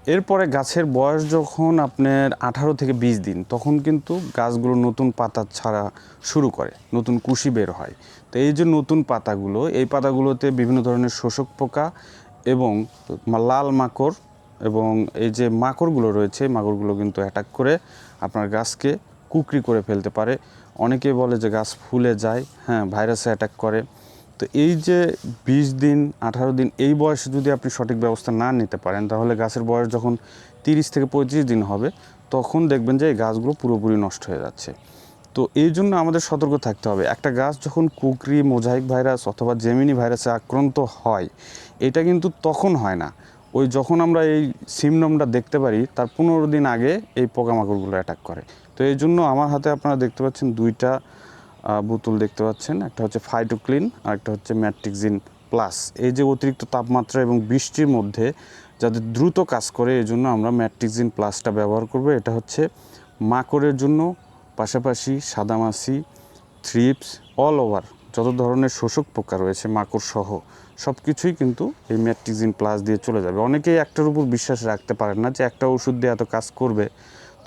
এরপরে গাছের বয়স যখন আপনার 18 থেকে 20 দিন, তখন কিন্তু গাছগুলো নতুন পাতা ছাড়া শুরু করে, নতুন কুশি বের হয়। তো এই যে নতুন পাতাগুলো, এই পাতাগুলোতে বিভিন্ন ধরনের শোষক পোকা এবং লাল মাকড় এবং এই যে মাকড়গুলো রয়েছে, মাকড়গুলো কিন্তু অ্যাটাক করে আপনার গাছকে কুকরি করে ফেলতে পারে। অনেকে বলে যে গাছ ফুলে যায়, হ্যাঁ, ভাইরাসে অ্যাটাক করে। তো এই যে 20 দিন 18 দিন এই বয়সে যদি আপনি সঠিক ব্যবস্থা না নিতে পারেন, তাহলে গাছের বয়স যখন 30 থেকে 35 দিন হবে, তখন দেখবেন যে এই গাছগুলো পুরোপুরি নষ্ট হয়ে যাচ্ছে। তো এই জন্য আমাদের সতর্ক থাকতে হবে। একটা গাছ যখন কুকরি, মোজাইক ভাইরাস অথবা জেমিনি ভাইরাসে আক্রান্ত হয়, এটা কিন্তু তখন হয় না, ওই যখন আমরা এই সিমটমটা দেখতে পারি তার 15 দিন আগে এই পোকামাকড়গুলো অ্যাটাক করে। তো এই জন্য আমার হাতে আপনারা দেখতে পাচ্ছেন দুইটা বোতল দেখতে পাচ্ছেন, একটা হচ্ছে ফাইটোক্লিন আর একটা হচ্ছে ম্যাট্রিক্সিন প্লাস। এই যে অতিরিক্ত তাপমাত্রা এবং বৃষ্টির মধ্যে যাতে দ্রুত কাজ করে, এই জন্য আমরা ম্যাট্রিক্সিন প্লাসটা ব্যবহার করব। এটা হচ্ছে মাকড়ের জন্য, পাশাপাশি সাদামাছি, থ্রিপস, অল ওভার যত ধরনের শোষক পোকা রয়েছে মাকড় সহ সব কিছুই কিন্তু এই ম্যাট্রিক্সিন প্লাস দিয়ে চলে যাবে। অনেকেই একটার উপর বিশ্বাস রাখতে পারেন না যে একটা ওষুধ দিয়ে এত কাজ করবে,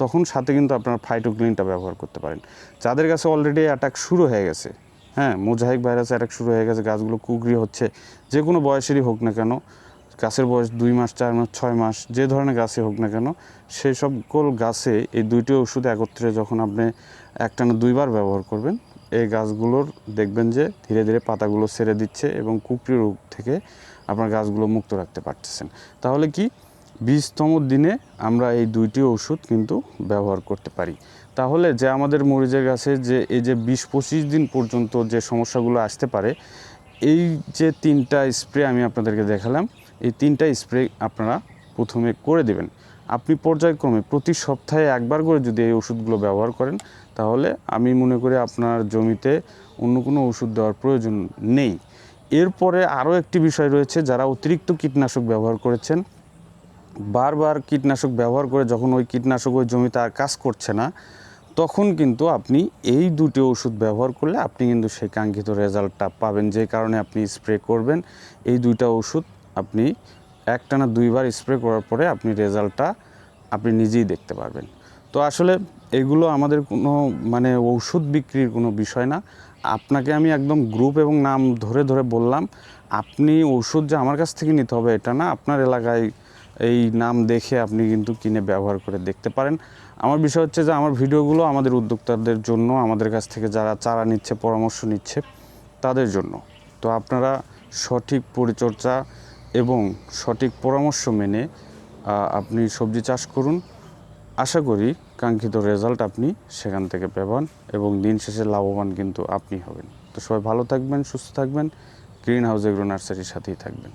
তখন সাথে কিন্তু আপনার ফাইটোক্লিনটা ব্যবহার করতে পারেন। যাদের কাছে অলরেডি অ্যাটাক শুরু হয়ে গেছে, হ্যাঁ, মোজাইক ভাইরাস অ্যাটাক শুরু হয়ে গেছে, গাছগুলো কুকরি হচ্ছে, যে কোনো বয়সেরই হোক না কেন, গাছের বয়স 2 মাস, 4 মাস, 6 মাস, যে ধরনের গাছই হোক না কেন, সেই সকল গাছে এই দুইটি ওষুধ একত্রে যখন আপনি একটানা 2বার ব্যবহার করবেন, এই গাছগুলোর দেখবেন যে ধীরে ধীরে পাতাগুলো ছেড়ে দিচ্ছে এবং কুকরি রোগ থেকে আপনার গাছগুলো মুক্ত রাখতে পারতেছেন। তাহলে কি 20তম দিনে আমরা এই দুইটি ওষুধ কিন্তু ব্যবহার করতে পারি। তাহলে যে আমাদের মরিচের গাছে যে এই যে 20-25 দিন পর্যন্ত যে সমস্যাগুলো আসতে পারে, এই যে 3টা স্প্রে আমি আপনাদেরকে দেখালাম, এই 3টা স্প্রে আপনারা প্রথমে করে দেবেন। আপনি পর্যায়ক্রমে প্রতি সপ্তাহে একবার করে যদি এই ওষুধগুলো ব্যবহার করেন, তাহলে আমি মনে করি আপনার জমিতে অন্য কোনো ওষুধ দেওয়ার প্রয়োজন নেই। এরপরে আরও একটি বিষয় রয়েছে, যারা অতিরিক্ত কীটনাশক ব্যবহার করেছেন, বারবার কীটনাশক ব্যবহার করে যখন ওই কীটনাশক ওই জমিতে আর কাজ করছে না, তখন কিন্তু আপনি এই দুটি ওষুধ ব্যবহার করলে আপনি কিন্তু সেই কাঙ্ক্ষিত রেজাল্টটা পাবেন। যে কারণে আপনি স্প্রে করবেন এই দুইটা ওষুধ, আপনি একটানা 2বার স্প্রে করার পরে আপনি রেজাল্টটা আপনি নিজেই দেখতে পারবেন। তো আসলে এগুলো আমাদের কোনো মানে ঔষধ বিক্রির কোনো বিষয় না। আপনাকে আমি একদম গ্রুপ এবং নাম ধরে ধরে বললাম, আপনি ওষুধ যে আমার কাছ থেকে নিতে হবে এটা না, আপনার এলাকায় এই নাম দেখে আপনি কিন্তু কিনে ব্যবহার করে দেখতে পারেন। আমার বিষয় হচ্ছে যে আমার ভিডিওগুলো আমাদের উদ্যোক্তাদের জন্য, আমাদের কাছ থেকে যারা চারা নিচ্ছে, পরামর্শ নিচ্ছে, তাদের জন্য। তো আপনারা সঠিক পরিচর্যা এবং সঠিক পরামর্শ মেনে আপনি সবজি চাষ করুন। আশা করি কাঙ্ক্ষিত রেজাল্ট আপনি সেখান থেকে পাবেন এবং দিন শেষে লাভবান কিন্তু আপনি হবেন। তো সবাই ভালো থাকবেন, সুস্থ থাকবেন, গ্রিন হাউস এগ্রো নার্সারির সাথেই থাকবেন।